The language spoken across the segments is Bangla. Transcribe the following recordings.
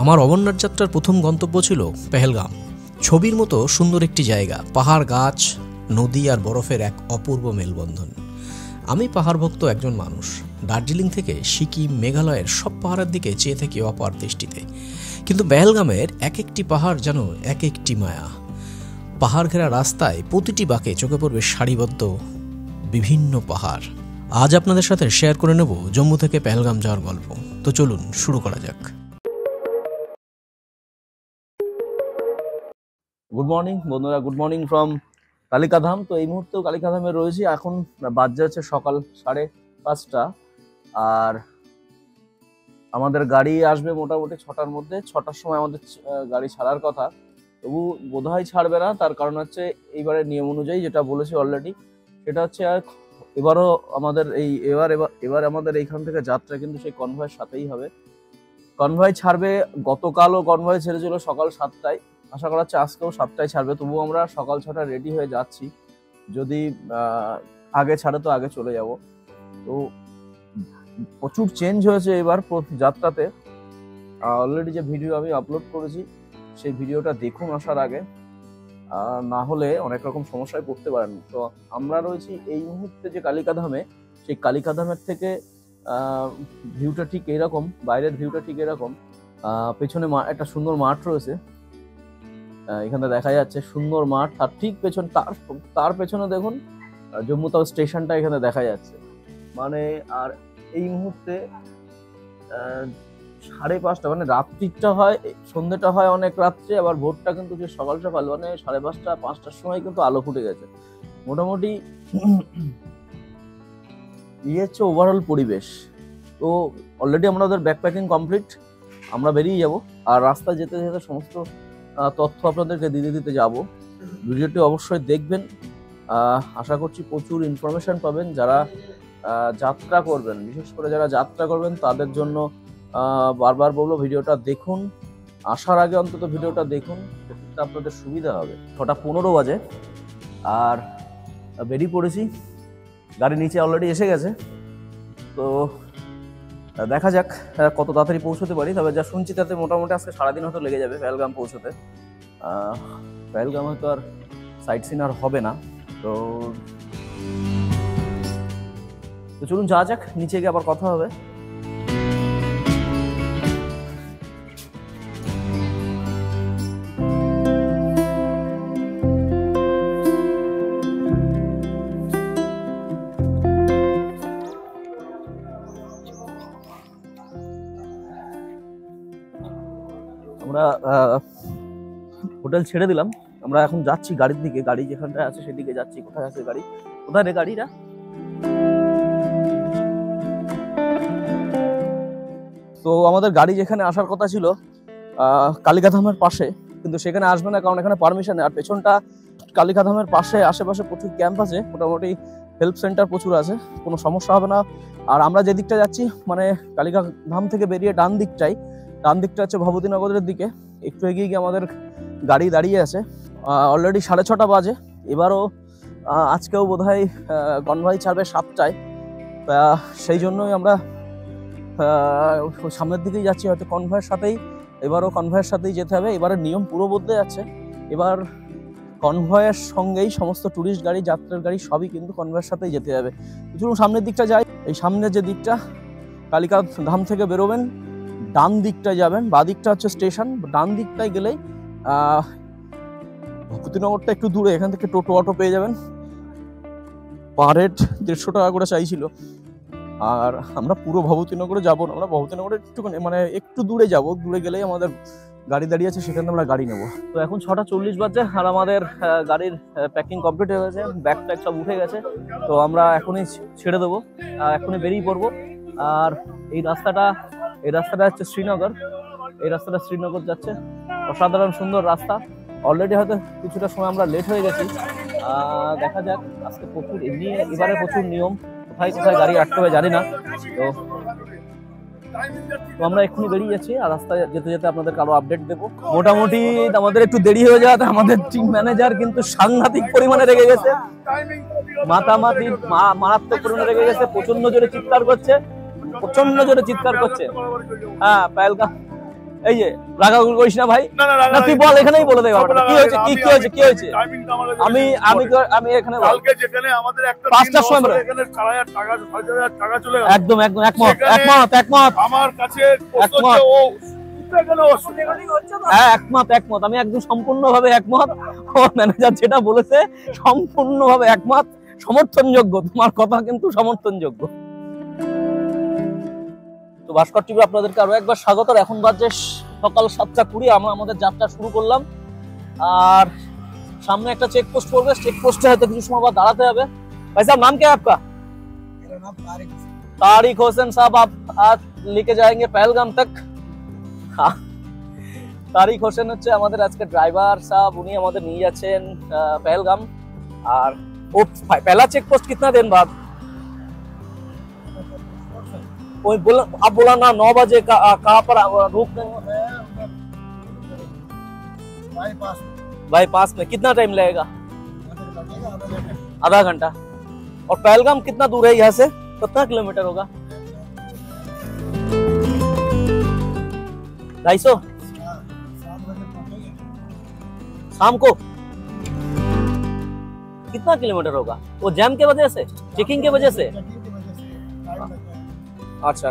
আমার অমরনাথ যাত্রার প্রথম গন্তব্য ছিল পেহেলগাম। ছবির মতো সুন্দর একটি জায়গা, পাহাড়, গাছ, নদী আর বরফের এক অপূর্ব মেলবন্ধন। আমি পাহাড় ভক্ত একজন মানুষ। দার্জিলিং থেকে সিকিম, মেঘালয়ের সব পাহাড়ের দিকে চেয়ে থাকি অপার দৃষ্টিতে, কিন্তু পেহেলগামের এক একটি পাহাড় যেন এক একটি মায়া। পাহাড় ঘেরা রাস্তায় প্রতিটি বাঁকে চোখে পড়বে সারিবদ্ধ বিভিন্ন পাহাড়। আজ আপনাদের সাথে শেয়ার করে নেব জম্মু থেকে পেহেলগাম যাওয়ার গল্প। তো চলুন শুরু করা যাক। গুড মর্নিং বন্ধুরা, গুড মর্নিং ফ্রম কালিকাধাম। তো এই মুহূর্তেও কালিকাধামে রয়েছি। এখন বাজে হচ্ছে সকাল 5:30, আর আমাদের গাড়ি আসবে মোটামুটি 6টার মধ্যে। 6টার সময় আমাদের গাড়ি ছাড়ার কথা, তবু বোধহয় ছাড়বে না। তার কারণ হচ্ছে এইবারের নিয়ম অনুযায়ী যেটা বলেছি অলরেডি, সেটা হচ্ছে এবারও আমাদের এবার আমাদের এইখান থেকে যাত্রা কিন্তু সেই কনভয়ের সাথেই হবে। কনভয় ছাড়বে, গতকালও কনভয় ছেড়েছিল সকাল 7টায়। আশা করা হচ্ছে আজকেও 7টায় ছাড়বে। তবুও আমরা সকাল 6টায় রেডি হয়ে যাচ্ছি। যদি আগে ছাড়ে তো আগে চলে যাব। তো প্রচুর চেঞ্জ হয়েছে এবার যাত্রাতে। অলরেডি যে ভিডিও আমি আপলোড করেছি সেই ভিডিওটা দেখুন আসার আগে, না হলে অনেক রকম সমস্যায় পড়তে পারেন। তো আমরা রয়েছি এই মুহূর্তে যে কালিকাধামে, সেই কালিকাধামের থেকে ভিউটা ঠিক এরকম, বাইরের ভিউটা ঠিক এরকম। পেছনে একটা সুন্দর মাঠ রয়েছে, এখানে দেখা যাচ্ছে সুন্দর মাঠ। আর ঠিক পেছন তার পেছনে দেখুন জম্মু তাও স্টেশনটা এখানে দেখা যাচ্ছে। মানে আর এই মুহূর্তে 5:30, মানে রাত্রিটা হয়, সন্ধ্যেটা হয় অনেক রাত্রে, আবার ভোরটা কিন্তু যে সকাল সকাল, মানে 5:30 5টার সময় কিন্তু আলো ফুটে গেছে। মোটামুটি হচ্ছে ওভারঅল পরিবেশ। তো অলরেডি আমাদের ব্যাকপ্যাকিং কমপ্লিট, আমরা বেরিয়ে যাব। আর রাস্তায় যেতে যেতে সমস্ত তথ্য আপনাদেরকে দিতে যাব। ভিডিওটি অবশ্যই দেখবেন। আশা করছি প্রচুর ইনফরমেশন পাবেন। যারা যাত্রা করবেন, বিশেষ করে যারা যাত্রা করবেন তাদের জন্য বারবার বলবো ভিডিওটা দেখুন। আসার আগে অন্তত ভিডিওটা দেখুন, সেটা আপনাদের সুবিধা হবে। 6:15 বাজে আর বেরিয়ে পড়েছি। গাড়ি নিচে অলরেডি এসে গেছে। তো দেখা যাক কত তাড়াতাড়ি পৌঁছতে পারি। তবে যা শুনছি তাতে মোটামুটি আজকে সারাদিন হয়তো লেগে যাবে পেহেলগাম পৌঁছতে। পেহেলগাম হয়তো আর সাইট সিন আর হবে না। তো চলুন যাওয়া যাক, নিচে গিয়ে আবার কথা হবে। আমরা হোটেল ছেড়ে দিলাম, আমরা এখন যাচ্ছি গাড়ির দিকে। গাড়ি যেখানটায় আছে সেদিকে যাচ্ছি। কোথায় আছে গাড়ি? কোথায় রে গাড়িটা? তো আমাদের গাড়ি যেখানে আসার কথা ছিল কালিকাধামের পাশে, কিন্তু সেখানে আসবে না, কারণ এখানে পারমিশন নেই। আর পেছনটা কালিকাধামের পাশে, আশেপাশে প্রচুর ক্যাম্প আছে, মোটামুটি হেল্প সেন্টার প্রচুর আছে, কোনো সমস্যা হবে না। আর আমরা যে দিকটা যাচ্ছি, মানে কালিকাধাম থেকে বেরিয়ে ডান দিকটা হচ্ছে ভবতীনগরের দিকে। একটু এগিয়ে গিয়ে আমাদের গাড়ি দাঁড়িয়ে আছে। অলরেডি 6:30 বাজে। এবারও আজকেও বোধহয় কনভয় ছাড়বে 7টায়। সেই জন্যই আমরা সামনের দিকেই যাচ্ছি, হয়তো কনভয়ের সাথেই। এবারও কনভয়ের সাথেই যেতে হবে। এবারের নিয়ম পুরো বদলে যাচ্ছে। এবার কনভয়ের সঙ্গেই সমস্ত ট্যুরিস্ট গাড়ি, যাত্রার গাড়ি সবই কিন্তু কনভয়ের সাথেই যেতে হবে। চলুন সামনের দিকটা যাই। এই সামনের যে দিকটা, কালিকাধাম থেকে বেরোবেন, ডান দিকটায় যাবেন, বাঁ দিকটা হচ্ছে স্টেশন। ডান দিকটায় গেলেই ভবতীনগরটা একটু দূরে, এখান থেকে টোটো অটো পেয়ে যাবেন। পার হেড 150 টাকা করে চাইছিল। আর আমরা পুরো ভবতীনগরে যাবো না, আমরা ভবতীনগরে একটুখানি, মানে একটু দূরে যাব। দূরে গেলেই আমাদের গাড়ি দাঁড়িয়ে আছে, সেখানে আমরা গাড়ি নেবো। তো এখন 6:40 বাজে আর আমাদের গাড়ির প্যাকিং কমপ্লিট হয়ে গেছে, ব্যাগ ট্যাগ সব উঠে গেছে। তো আমরা এখনই ছেড়ে দেবো, এখনই বেরিয়ে পড়বো। আর এই রাস্তাটা হচ্ছে শ্রীনগর। এই রাস্তাটা শ্রীনগর যাচ্ছে। অসাধারণ সুন্দর রাস্তা। অলরেডি হয়তো কিছুটা সময় আমরা লেট হয়ে গেছি। দেখা যাক, আজকে এবারে প্রচুর নিয়ম, কোথায় কোথায় গাড়ি আটকে হবে জানি না। তো আমরা এক্ষুনি বেরিয়ে যাচ্ছি, আর রাস্তায় যেতে যেতে আপনাদেরকে আরো আপডেট দেবো। মোটামুটি আমাদের একটু দেরি হয়ে যাওয়াতে আমাদের টিম ম্যানেজার কিন্তু সাংঘাতিক পরিমাণে রেগে গেছে, মারাত্মক পরিমাণে রেগে গেছে। প্রচন্ড জোরে চিৎকার করছে। হ্যাঁ, এই যে রাগারাগি করিস না ভাই, না তুই বল, এখানেই বলে দে ব্যাপারটা কি হয়েছে, কি হয়েছে। আমি এখানে কালকে যেখানে আমাদের একটা 5টার সময় এখানে 4,500 টাকা চলে গেল। একদম একমত আমার কাছে একমত, আমি একদম সম্পূর্ণভাবে একমত। ম্যানেজার যেটা বলেছে সম্পূর্ণভাবে একমত, সমর্থনযোগ্য, তোমার কথা কিন্তু সমর্থনযোগ্য। তো ভাস্কর টিভি আপনাদেরকে আরো একবার স্বাগত। এখন বাজে সকাল 7:20, আমরা আমাদের যাত্রা শুরু করলাম। আর সামনে একটা চেকপোস্ট পড়বে, চেকপোস্টে হয়তো কিছু সময় আবার দাঁড়াতে হবে। ভাই সাহেব नाम क्या है आपका? मेरा नाम तारिक हुसैन साहब, आप आज लेके जाएंगे पहलगाम तक। हाँ, তারিক হোসেন হচ্ছে আমাদের আজকে ড্রাইভার সাহেব, উনি আমাদের নিয়ে যাচ্ছেন पहलगाम। আর ও पहला चेकपोस्ट कितना दिन बाद? कोई बोला, आप बोला ना 9 बजे कहाँ पर रुक बाईपास में कितना टाइम लगेगा? आधा घंटा। और पहलगाम कितना दूर है यहाँ से, कितना किलोमीटर होगा? 250 शाम को। कितना किलोमीटर होगा? वो जैम के वजह से, चेकिंग के वजह से? अच्छा।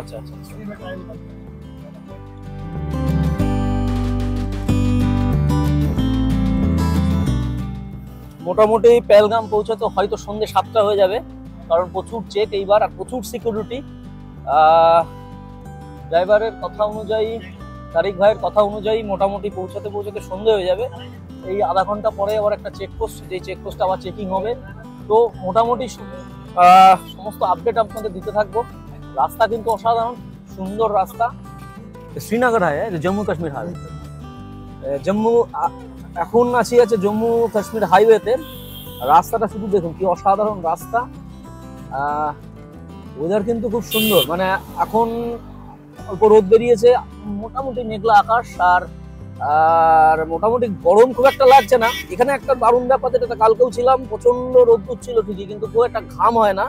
মোটামুটি পেহেলগাম পৌঁছাতে হয়তো সন্ধ্যে 7টা হয়ে যাবে, কারণ প্রচুর চেক এইবার আর প্রচুর সিকিউরিটি। ড্রাইভারের কথা অনুযায়ী, তারিক ভাইয়ের কথা অনুযায়ী মোটামুটি পৌঁছাতে সন্ধ্যে হয়ে যাবে। এই আধা ঘন্টা পরে আবার একটা চেকপোস্ট, যেই চেকপোস্টে আবার চেকিং হবে। তো মোটামুটি সমস্ত আপডেট আপনাদের দিতে থাকবো। রাস্তা কিন্তু অসাধারণ সুন্দর রাস্তা। শ্রীনগর হাইওয়ে, জম্মু কাশ্মীর হাইওয়ে, জম্মু, এখন আছি জম্মু কাশ্মীর হাইওয়েতে। রাস্তাটা শুধু দেখুন কি অসাধারণ রাস্তা। ওয়েদার কিন্তু খুব সুন্দর, মানে এখন অল্প রোদ বেরিয়েছে, মোটামুটি মেঘলা আকাশ, আর মোটামুটি গরম খুব একটা লাগছে না। এখানে একটা দারুণ ব্যাপার, যেটা কালকেও ছিলাম, প্রচন্ড রোদ্দুর ছিল ঠিকই, কিন্তু খুব একটা ঘাম হয় না।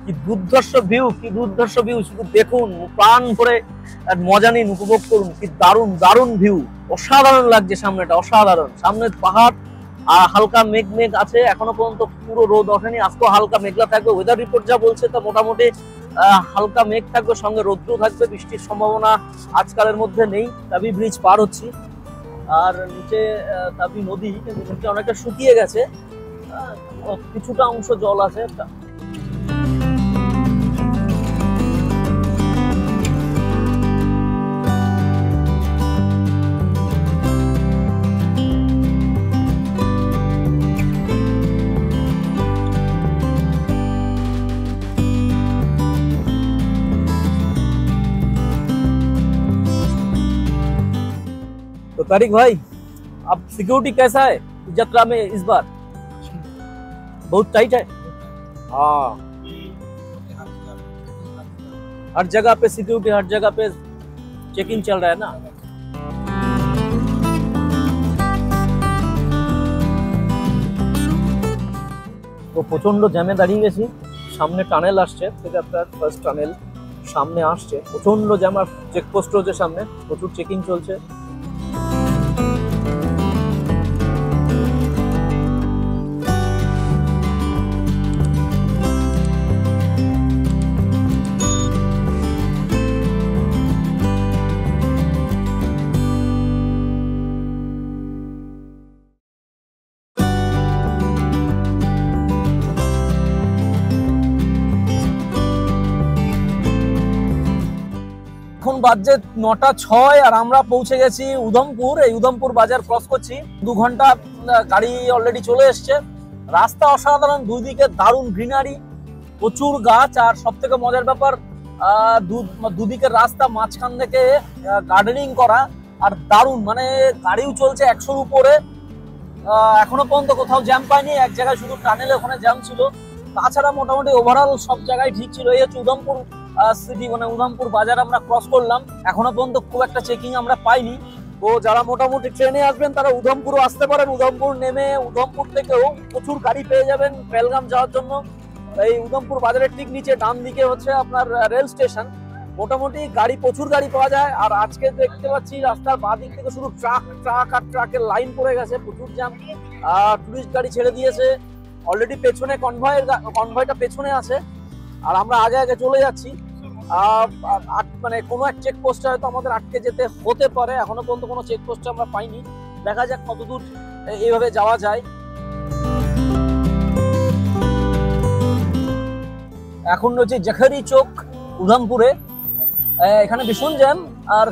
কি দুর্ধর্ষ ভিউ, শুধু দেখুন, প্রাণ ভরে মজা নিন, উপভোগ করুন। কি দারুণ ভিউ, অসাধারণ লাগছে সামনেটা, অসাধারণ। সামনে পাহাড় আর হালকা মেঘ আছে, এখনো পর্যন্ত পুরো রোদ ওঠেনি, আজকে হালকা মেঘলা থাকবে। ওয়েদার রিপোর্ট যা বলছে তা মোটামুটি হালকা মেঘ থাকবে, সঙ্গে রোদ্র থাকবে, বৃষ্টির সম্ভাবনা আজকালের মধ্যে নেই। তাবি ব্রিজ পার হচ্ছি, আর নিচে তাবি নদী, কিন্তু নিচে অনেকটা শুকিয়ে গেছে, কিছুটা অংশ জল আছে। तो तारिक भाई, अब सिक्योरिटी कैसा है यात्रा में इस बार? बहुत टाइट है। हाँ, हर जगह पे सिक्योरिटी, हर जगह पे चेकिंग चल रहा है ना। তো প্রচন্ড জ্যামে দাঁড়িয়ে গেছি। সামনে টানেল আসছে, থেকে আপনার ফার্স্ট টানেল সামনে আসছে, প্রচন্ড জ্যাম। আর চেকপোস্ট রয়েছে সামনে, প্রচুর চেকিং চলছে। এখন বাজে 9:06 আর আমরা পৌঁছে গেছি উধমপুর। এই উধমপুর বাজার ক্রস করছি, 2 ঘন্টা গাড়ি অলরেডি চলে এসছে। রাস্তা অসাধারণ, দুই দিকে দারুণ গ্রিনারি, প্রচুর গাছ। আর সব থেকে মজার ব্যাপার, দুদিকের রাস্তা, মাঝখান থেকে গার্ডেনিং করা, আর দারুণ, মানে গাড়িও চলছে 100-র উপরে। এখনো পর্যন্ত কোথাও জ্যাম পাইনি, এক জায়গায় শুধু টানেলে ওখানে জ্যাম ছিল। তাছাড়া মোটামুটি ওভারঅল সব জায়গায় ঠিক ছিল। এই হচ্ছে উধমপুর সিটি, মানে উধমপুর বাজার আমরা ক্রস করলাম। এখনো পর্যন্ত খুব একটা চেকিং আমরা পাইনি। তো যারা মোটামুটি ট্রেনে আসবেন তারা উধমপুরও আসতে পারেন। উধমপুর নেমে উধমপুর থেকেও প্রচুর গাড়ি পেয়ে যাবেন পেহেলগাম যাওয়ার জন্য। এই উধমপুর বাজারের ঠিক নিচে ডান দিকে হচ্ছে আপনার রেল স্টেশন। মোটামুটি গাড়ি, প্রচুর গাড়ি পাওয়া যায়। আর আজকে দেখতে পাচ্ছি রাস্তার বাঁ দিক থেকে শুধু ট্রাক আর ট্রাকের লাইন পড়ে গেছে, প্রচুর জ্যাম। টুরিস্ট গাড়ি ছেড়ে দিয়েছে অলরেডি। পেছনে কনভয়টা পেছনে আছে আর আমরা আগে আগে চলে যাচ্ছি। মানে কোনো এক চেকপোস্টে হয়তো আমাদের আটকে যেতে হতে পারে। এখনো পর্যন্ত কোনো চেকপোস্টে আমরা পাইনি। দেখা যাক কতদূর এইভাবে যাওয়া যায়। এখন রয়েছে জাখারি চৌক উধমপুরে। এখানে ভীষণ জ্যাম আর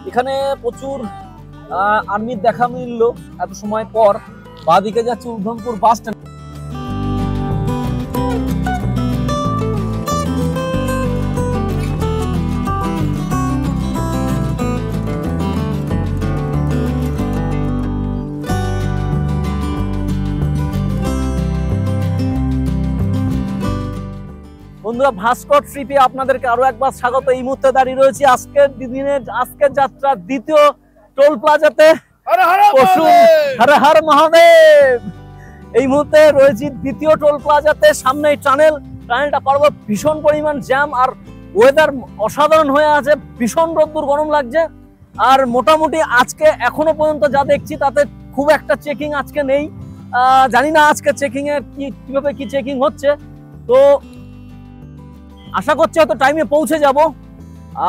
এখানে প্রচুর আর্মির দেখা মিললো এত সময় পর। বাঁদিকে যাচ্ছে উধমপুর বাস স্ট্যান্ড। বন্ধুরা, ভাস্কর ট্রিপে আপনাদেরকে আরো একবার স্বাগত। এই মুহূর্তে দাঁড়িয়ে রয়েছি আজকের যাত্রার দ্বিতীয় টোল প্লাজাতে। হর হর মহাদেব। এই মুহূর্তে রয়েছি দ্বিতীয় টোল প্লাজাতে। সামনে টানেলটা পারবো। ভীষণ পরিমাণ জ্যাম আর ওয়েদার অসাধারণ হয়ে আছে। ভীষণ রোদ্দুর, গরম লাগছে। আর মোটামুটি আজকে এখনো পর্যন্ত যা দেখছি তাতে খুব একটা চেকিং আজকে নেই। জানি না আজকে চেকিং এর কিভাবে কি চেকিং হচ্ছে। তো আশা করছি হয়তো টাইমে পৌঁছে যাব।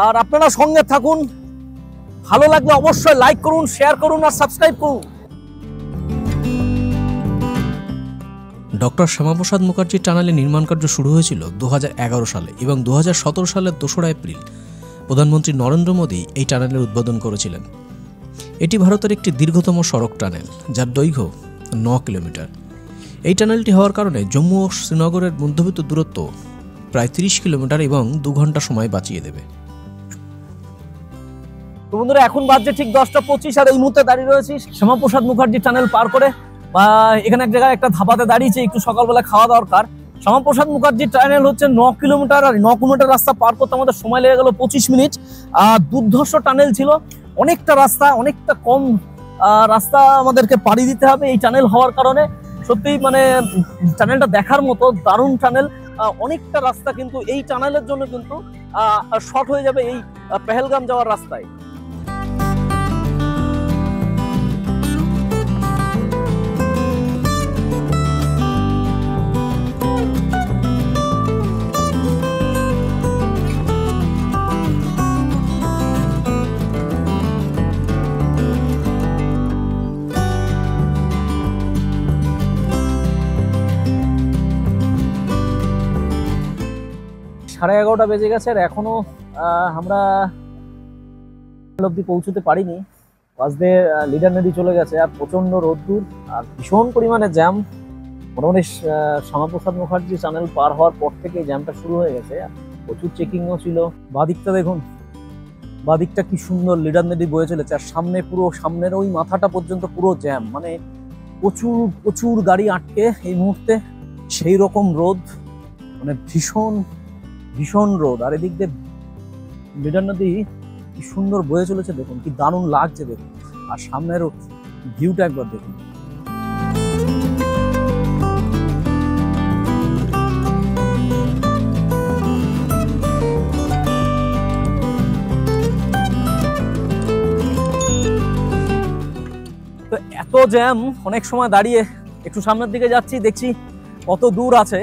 আর আপনারা সঙ্গে থাকুন। ভালো লাগলে অবশ্যই লাইক করুন, শেয়ার করুন আর সাবস্ক্রাইব করুন। ডক্টর শ্যামাপ্রসাদ মুখার্জি টানেলের নির্মাণ কার্য শুরু হয়েছিল 2011 সালে এবং 2017 সালের 2রা এপ্রিল প্রধানমন্ত্রী নরেন্দ্র মোদী এই টানেলের উদ্বোধন করেছিলেন। এটি ভারতের একটি দীর্ঘতম সড়ক টানেল, যার দৈর্ঘ্য 9 কিলোমিটার। এই টানেলটি হওয়ার কারণে জম্মু ও শ্রীনগরের মধ্যবিত্ত দূরত্ব প্রায় 30 কিলোমিটার এবং 2 ঘন্টা সময় বাঁচিয়ে দেবে। তো বন্ধুরা, এখন বাজছে ঠিক 10:25 আর এই মুহূর্তে দাঁড়িয়ে রয়েছি শ্যামাপ্রসাদ মুখার্জি টানেল পার করে। এখানে এক জায়গায় একটা ধাবাতে দাঁড়িয়েছি, একটু সকালবেলা খাওয়া দরকার। শ্যামাপ্রসাদ মুখার্জি টানেল হচ্ছে 9 কিলোমিটার আর 9 কিলোমিটার রাস্তা পার করতে আমাদের সময় লেগে গেল 25 মিনিট। দুর্ধর্ষ টানেল ছিল, অনেকটা রাস্তা, অনেকটা কম রাস্তা আমাদেরকে পাড়ি দিতে হবে এই টানেল হওয়ার কারণে। সত্যি মানে টানেলটা দেখার মতো, দারুণ টানেল। অনেকটা রাস্তা কিন্তু এই টানেলের জন্য কিন্তু শর্ট হয়ে যাবে এই পেহেলগাম যাওয়ার রাস্তায়। সাড়ে 11টা বেজে গেছে আর এখনো আমরা অব্দি পৌঁছতে পারিনি। পাশ দিয়ে লিডার নদী চলে গেছে আর প্রচন্ড রোদ্দুর আর ভীষণ পরিমাণে জ্যাম। মোটামুটি শ্যামাপ্রসাদ মুখার্জি টানেল পার হওয়ার পর থেকে জ্যামটা শুরু হয়ে গেছে। প্রচুর চেকিংও ছিল। বাদিকটা দেখুন, বাদিকটা কি সুন্দর লিডার নদী বয়ে চলেছে আর সামনে পুরো সামনের ওই মাথাটা পর্যন্ত পুরো জ্যাম। মানে প্রচুর প্রচুর গাড়ি আটকে এই মুহূর্তে। সেই রকম রোদ, মানে ভীষণ ভীষণ রোদ। আর এদিক দিয়ে লিডার নদী কি সুন্দর বয়ে চলেছে দেখুন, কি দারুণ লাগছে দেখুন। আর সামনের ভিউটা একবার দেখুন। তো এত জ্যাম, অনেক সময় দাঁড়িয়ে একটু সামনের দিকে যাচ্ছি, দেখছি কত দূর আছে।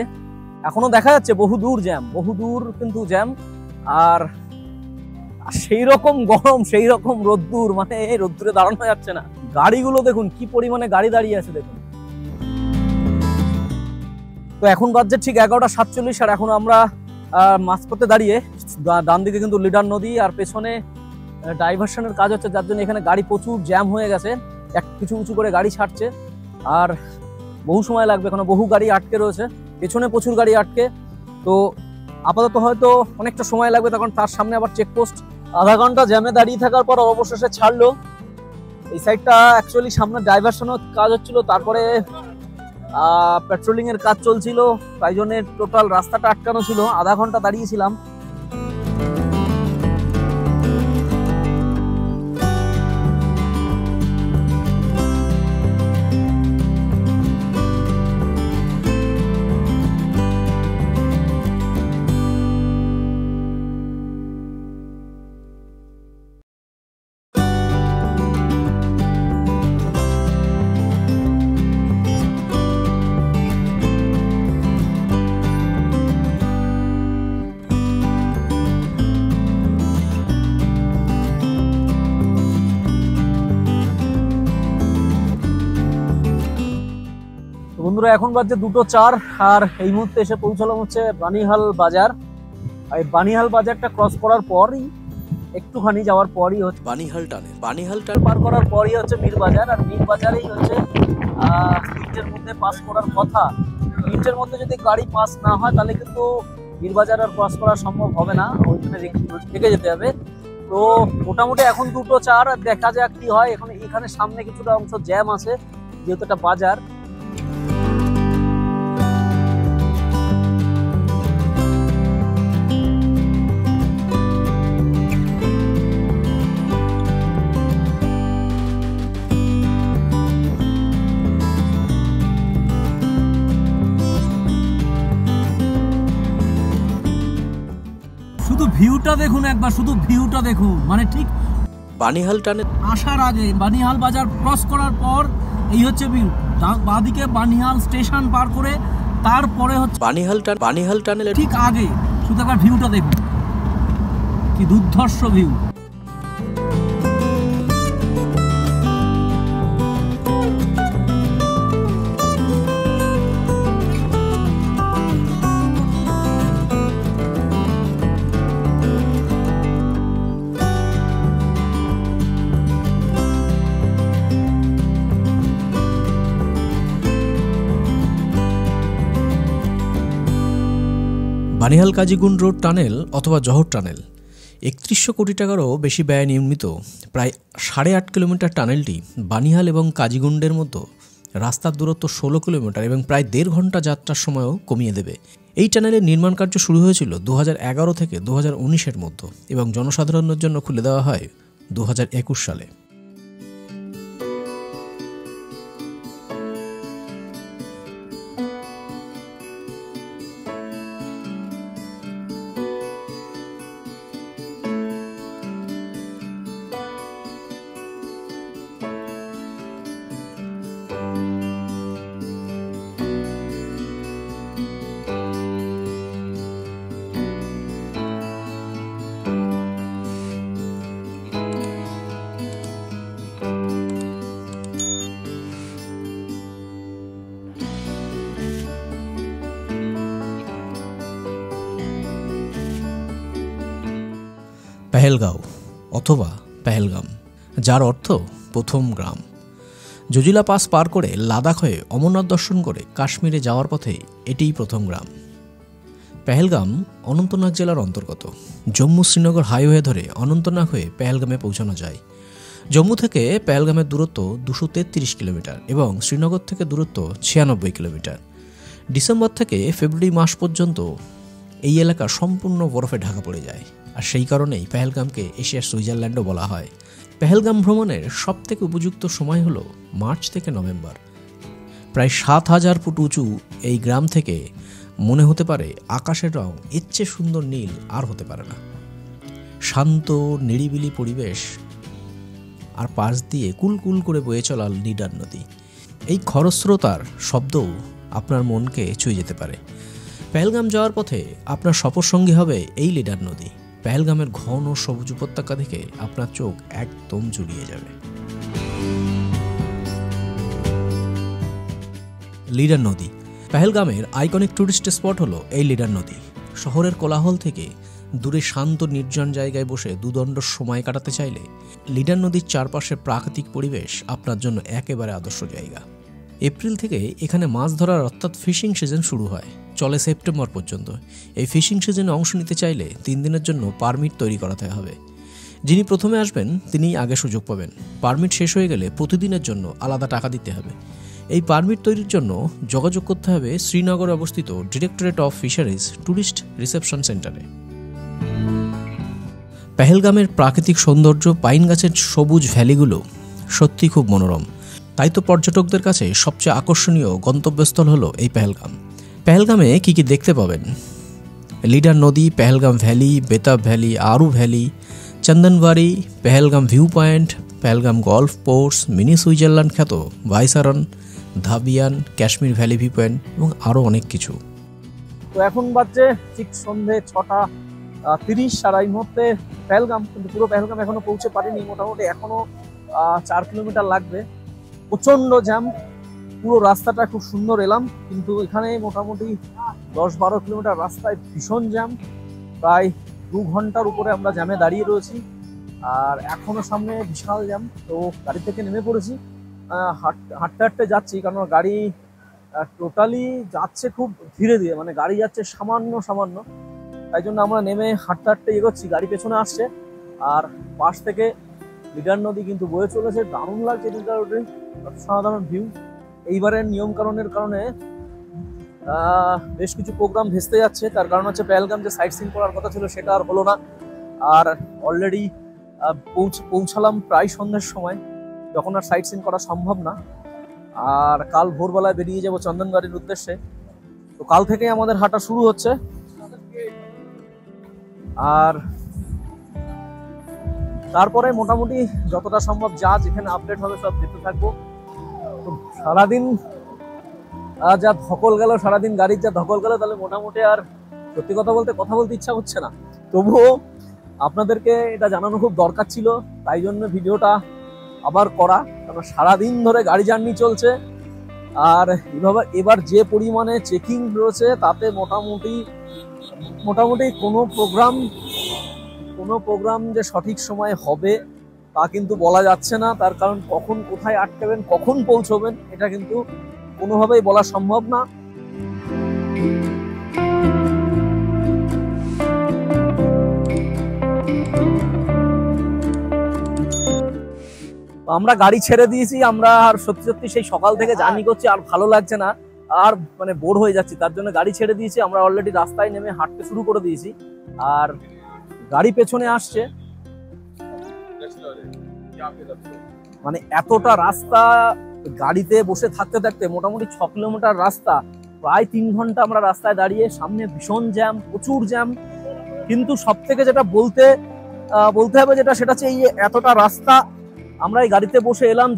এখনো দেখা যাচ্ছে বহু দূর জ্যাম, বহু দূর কিন্তু জ্যাম। আর সেই রকম গরম, সেই রকম রোদ্দুর, মানে এই রোদ্দুরে দাঁড়ানো যাচ্ছে না। গাড়িগুলো দেখুন কি পরিমাণে গাড়ি দাঁড়িয়ে আছে দেখুন। তো এখন বাজছে ঠিক 11:47 আর এখন আমরা মাঝপথে দাঁড়িয়ে। ডান দিকে কিন্তু লিডার নদী আর পেছনে ডাইভারশনের কাজ হচ্ছে, যার জন্য এখানে গাড়ি প্রচুর জ্যাম হয়ে গেছে। কিছু কিছু করে গাড়ি ছাড়ছে আর বহু সময় লাগবে, এখানে বহু গাড়ি আটকে রয়েছে, পেছনে প্রচুর গাড়ি আটকে। তো আপাতত হয়তো অনেকটা সময় লাগবে, তখন তার সামনে আবার চেকপোস্ট। আধা ঘন্টা জ্যামে দাঁড়িয়ে থাকার পর অবশেষে ছাড়লো। এই সাইডটা অ্যাকচুয়ালি সামনে ডাইভারশনের কাজ হচ্ছিল, তারপরে পেট্রোলিং এর কাজ চলছিল, তাই জন্য টোটাল রাস্তাটা আটকানো ছিল, আধা ঘন্টা দাঁড়িয়েছিলাম। বন্ধুরা এখন বাজছে 2:04 আর এই মুহূর্তে এসে পৌঁছলাম হচ্ছে বানিহাল বাজার। এই বানিহাল বাজারটা ক্রস করার পরই একটুখানি যাওয়ার পরই হচ্ছে বানিহাল টানেল পার করার পরই হচ্ছে মীর বাজার। আর মীর বাজারেই হচ্ছে মিনিটের মধ্যে পাস করার কথা। মিনিটের মধ্যে যদি গাড়ি পাস না হয় তাহলে কিন্তু মীর বাজার আর ক্রস করা সম্ভব হবে না, ওইখানে রেখে যেতে হবে। তো মোটামুটি এখন 2:04, দেখা যাক কি হয়। এখন এখানে সামনে কিছুটা অংশ জ্যাম আছে যেহেতু এটা বাজার। শুধু ভিউটা দেখুন একবার, শুধু ভিউটা দেখুন, মানে ঠিক বানিহাল টানেল আসার আগে বানিহাল বাজার ক্রস করার পর এই হচ্ছে ভিউ। বাঁদিকে বানিহাল স্টেশন পার করে তারপরে হচ্ছে বানিহাল টানেলের ঠিক আগে। শুধু একবার ভিউটা দেখুন, কি দুর্ধর্ষ view. Banihal Qazigund road tunnel অথবা জহর টানেল 3100 কোটি টাকারও বেশি ব্যয়ে নির্মিত প্রায় 8.5 কিলোমিটার টানেলটি বানিহাল এবং কাজিগুন্ডের মধ্যে রাস্তার দূরত্ব 16 কিলোমিটার এবং প্রায় 1.5 ঘন্টা যাত্রার সময়ও কমিয়ে দেবে। এই টানেলের নির্মাণ কার্য শুরু হয়েছিল 2011 থেকে 2019-এর মধ্যে এবং জনসাধারণের জন্য খুলে দেওয়া হয় 2021 সালে। পেহেলগাঁও অথবা পেহেলগাম, যার অর্থ প্রথম গ্রাম। জজিলা পাস পার করে লাদাখ হয়ে অমরনাথ দর্শন করে কাশ্মীরে যাওয়ার পথে এটিই প্রথম গ্রাম। পেহেলগাম অনন্তনাগ জেলার অন্তর্গত। জম্মু শ্রীনগর হাইওয়ে ধরে অনন্তনাগ হয়ে পেহেলগামে পৌঁছানো যায়। জম্মু থেকে পেহেলগামের দূরত্ব 233 কিলোমিটার এবং শ্রীনগর থেকে দূরত্ব 96 কিলোমিটার। ডিসেম্বর থেকে ফেব্রুয়ারি মাস পর্যন্ত এই এলাকা সম্পূর্ণ বরফে ঢাকা পড়ে যায়, আর সেই কারণেই পেহেলগামকে এশিয়ার সুইজারল্যান্ডও বলা হয়। পেহেলগাম ভ্রমণের সবথেকে উপযুক্ত সময় হলো মার্চ থেকে নভেম্বর। প্রায় 7000 ফুট উঁচু এই গ্রাম থেকে মনে হতে পারে আকাশের রং এর চেয়ে সুন্দর নীল আর হতে পারে না। শান্ত নিরিবিলি পরিবেশ আর পাশ দিয়ে কুলকুল করে বয়ে চলা লিডার নদী। এই খরস্রোতার শব্দও আপনার মনকে ছুঁয়ে যেতে পারে। পেহেলগাম যাওয়ার পথে আপনার সফরসঙ্গী হবে এই লিডার নদী। পেহেলগামের ঘন সবুজ উপত্যকা দেখে আপনার চোখ একদম জুড়িয়ে যাবে। লিডার নদী পেহেলগামের আইকনিক টুরিস্ট স্পট হলো এই লিডার নদী। শহরের কোলাহল থেকে দূরে শান্ত নির্জন জায়গায় বসে দুদণ্ড সময় কাটাতে চাইলে লিডার নদীর চারপাশে প্রাকৃতিক পরিবেশ আপনার জন্য একেবারে আদর্শ জায়গা। এপ্রিল থেকে এখানে মাছ ধরার অর্থাৎ ফিশিং সিজন শুরু হয়, চলে সেপ্টেম্বর পর্যন্ত। এই ফিশিং সিজনে অংশ নিতে চাইলে 3 দিনের জন্য পারমিট তৈরি করাতে হবে। যিনি প্রথমে আসবেন তিনিই আগে সুযোগ পাবেন। পারমিট শেষ হয়ে গেলে প্রতিদিনের জন্য আলাদা টাকা দিতে হবে। এই পারমিট তৈরির জন্য যোগাযোগ করতে হবে শ্রীনগরে অবস্থিত directorate of fisheries tourist reception সেন্টারে। পেহেলগামের প্রাকৃতিক সৌন্দর্য, পাইন গাছের সবুজ ভ্যালিগুলো সত্যি খুব মনোরম। তাই তো পর্যটকদের কাছে সবচেয়ে আকর্ষণীয় গন্তব্যস্থল হলো এই পেহেলগাম। পেহেলগামে কী কী দেখতে পাবেন? লিডার নদী, Pahalgam valley, Betaab valley, Aru valley, Chandanwari, Pahalgam view point, Pahalgam golf course, mini Switzerland খ্যাত Baisaran, Dhabiyan, Kashmir valley view point এবং আরও অনেক কিছু। তো এখন বাজছে ঠিক সন্ধে 6:30। আর এই মুহূর্তে পেহেলগাম, কিন্তু পুরো পেহেলগাম এখনো পৌঁছে পারিনি। মোটামুটি এখনো 4 কিলোমিটার লাগবে। প্রচণ্ড জ্যাম, পুরো রাস্তাটা খুব সুন্দর এলাম, কিন্তু এখানে মোটামুটি 10-12 কিলোমিটার রাস্তায় ভীষণ জ্যাম। প্রায় 2 ঘন্টার উপরে আমরা জ্যামে দাঁড়িয়ে রয়েছি, আর এখনো সামনে বিশাল জ্যাম। তো গাড়ি থেকে নেমে পড়েছি, হাঁটতে হাঁটতে যাচ্ছি, কারণ গাড়ি টোটালি যাচ্ছে খুব ধীরে ধীরে, মানে গাড়ি যাচ্ছে সামান্য। তাই জন্য আমরা নেমে হাঁটতে এগোচ্ছি। গাড়ি পেছনে আসছে, আর পাশ থেকে লিডার নদী কিন্তু বয়ে চলেছে। দারুণ লাগছে লিডার নদী, অসাধারণ ভিউ। এইবারের নিয়মকানুনের কারণে বেশ কিছু প্রোগ্রাম ভেস্তে যাচ্ছে। তার কারণ হচ্ছে পেহেলগাম যে সাইট সিন করার কথা ছিল সেটা আর হলো না। আর অলরেডি পৌঁছালাম প্রায় সন্ধ্যের সময়, যখন আর সাইট সিন করা সম্ভব না। আর কাল ভোরবেলায় বেরিয়ে যাব চন্দনবাড়ির উদ্দেশ্যে। তো কাল থেকে আমাদের হাঁটা শুরু হচ্ছে। আর তারপরে মোটামুটি যতটা সম্ভব যেখানে আপডেট হবে সব দেখতে থাকবো। তো সারাদিন যা ধকল গেল, সারাদিন গাড়ির যা ধকল গেল, তাহলে মোটামুটি আর সত্যি কথা বলতে ইচ্ছা হচ্ছে না। তবুও আপনাদেরকে এটা জানানো খুব দরকার ছিল, তাই জন্য ভিডিওটা আবার করা। কারণ সারাদিন ধরে গাড়ি জার্নি চলছে, আর এবার যে পরিমাণে চেকিং রয়েছে তাতে মোটামুটি কোনো প্রোগ্রাম যে সঠিক সময় হবে তা কিন্তু বলা যাচ্ছে না। তার কারণ কখন কোথায় আটকাবেন, কখন পৌঁছবেন, এটা কিন্তু কোনোভাবেই বলা সম্ভব না। আমরা গাড়ি ছেড়ে দিয়েছি। আমরা আর সত্যি সেই সকাল থেকে জার্নি করছি, আর ভালো লাগছে না, আর মানে বোর হয়ে যাচ্ছি। তার জন্য গাড়ি ছেড়ে দিয়েছি। আমরা অলরেডি রাস্তায় নেমে হাঁটতে শুরু করে দিয়েছি, আর গাড়ি পেছনে আসছে। মানে এতটা রাস্তা গাড়িতে বসে থাকতে মোটামুটি 6 কিলোমিটার রাস্তা, প্রায় 3 ঘন্টা আমরা রাস্তায় দাঁড়িয়ে। সামনে ভীষণ জ্যাম, প্রচুর জ্যাম। কিন্তু সব থেকে যেটা বলতে হবে সেটা হচ্ছে এই এতটা রাস্তা আমরা এই গাড়িতে বসে এলাম,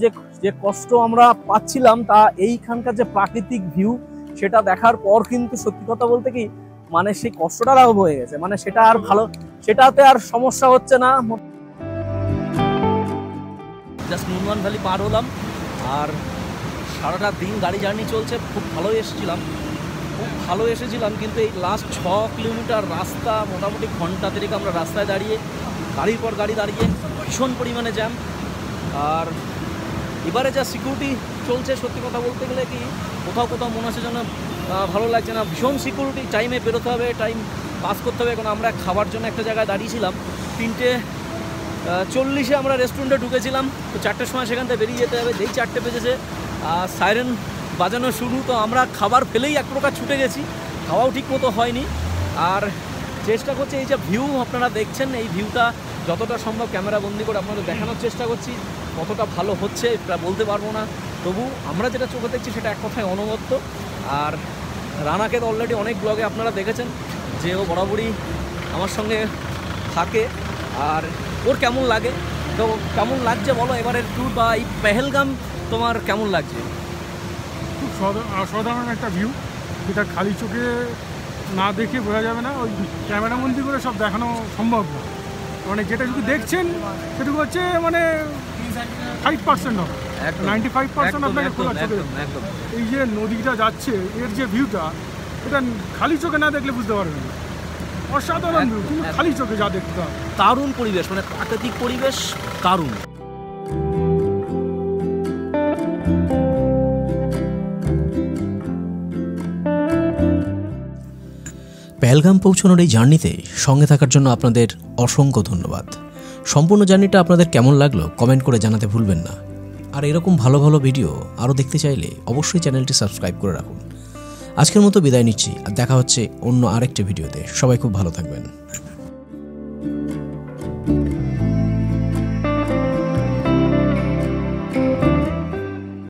যে কষ্ট আমরা পাচ্ছিলাম, তা এইখানকার যে প্রাকৃতিক ভিউ সেটা দেখার পর কিন্তু সত্যি কথা বলতে কি, মানে সেই কষ্টটা লাঘব হয়ে গেছে। মানে সেটাতে আর সমস্যা হচ্ছে না। জাস্ট নুনওয়ান ভ্যালি পার হলাম, আর সারাটা দিন গাড়ি জার্নি চলছে। খুব ভালো এসেছিলাম, কিন্তু এই লাস্ট 6 কিলোমিটার রাস্তা মোটামুটি ঘন্টা 3 আমরা রাস্তায় দাঁড়িয়ে, গাড়ির পর গাড়ি দাঁড়িয়ে, ভীষণ পরিমাণে জ্যাম। আর এবারে যা সিকিউরিটি চলছে, সত্যি কথা বলতে গেলে কি কোথাও মনে হচ্ছে যেন ভালো লাগছে না। ভীষণ সিকিউরিটি, টাইমে বেরোতে হবে, টাইম পাস করতে হবে। এখন আমরা খাবার জন্য একটা জায়গায় দাঁড়িয়েছিলাম, 3:40 আমরা রেস্টুরেন্টে ঢুকেছিলাম। তো 4টের সময় সেখান থেকে বেরিয়ে যেতে হবে। যেই 4টে বেজেছে সাইরেন বাজানো শুরু, তো আমরা খাবার ফেলেই এক প্রকার ছুটে গেছি। খাওয়াও ঠিক মতো হয়নি। আর চেষ্টা করছি এই যে ভিউ আপনারা দেখছেন, এই ভিউটা যতটা সম্ভব ক্যামেরা বন্দি করে আপনাদের দেখানোর চেষ্টা করছি। কতটা ভালো হচ্ছে এটা বলতে পারবো না, তবু আমরা যেটা চোখে দেখছি সেটা এক কথায় অনবদ্য। আর রানাকে তো অলরেডি অনেক ব্লগে আপনারা দেখেছেন যে ও বরাবরই আমার সঙ্গে থাকে। আর ওর কেমন লাগে, তো কেমন লাগছে বলো এবারের ট্যুর বা এই পেহেলগাম তোমার কেমন লাগছে? খুব অসাধারণ একটা ভিউ, যেটা খালি চোখে না দেখে বোঝা যাবে না। ওই ক্যামেরাবন্দি করে সব দেখানো সম্ভব না। মানে যেটা যদি দেখছেন সেটুকু হচ্ছে মানে 5% হবে, 95% আপনাকে খোলা চোখে। এই যে নদীটা যাচ্ছে, এর যে ভিউটা, এটা খালি চোখে না দেখলে বুঝতে পারবেন না। অসাধারণ ভিউ, কিন্তু খালি চোখে যা দেখতে হবে। দারুণ পরিবেশ, মানে প্রাকৃতিক পরিবেশ, দারুণ। পেহেলগাম পৌঁছানোর এই জার্নিতে সঙ্গে থাকার জন্য আপনাদের অসংখ্য ধন্যবাদ। সম্পূর্ণ জার্নিটা আপনাদের কেমন লাগলো কমেন্ট করে জানাতে ভুলবেন না। আর এরকম ভালো ভালো ভিডিও আরও দেখতে চাইলে অবশ্যই চ্যানেলটি সাবস্ক্রাইব করে রাখুন। আজকের মতো বিদায় নিচ্ছি, আর দেখা হচ্ছে অন্য আরেকটি ভিডিওতে। সবাই খুব ভালো থাকবেন।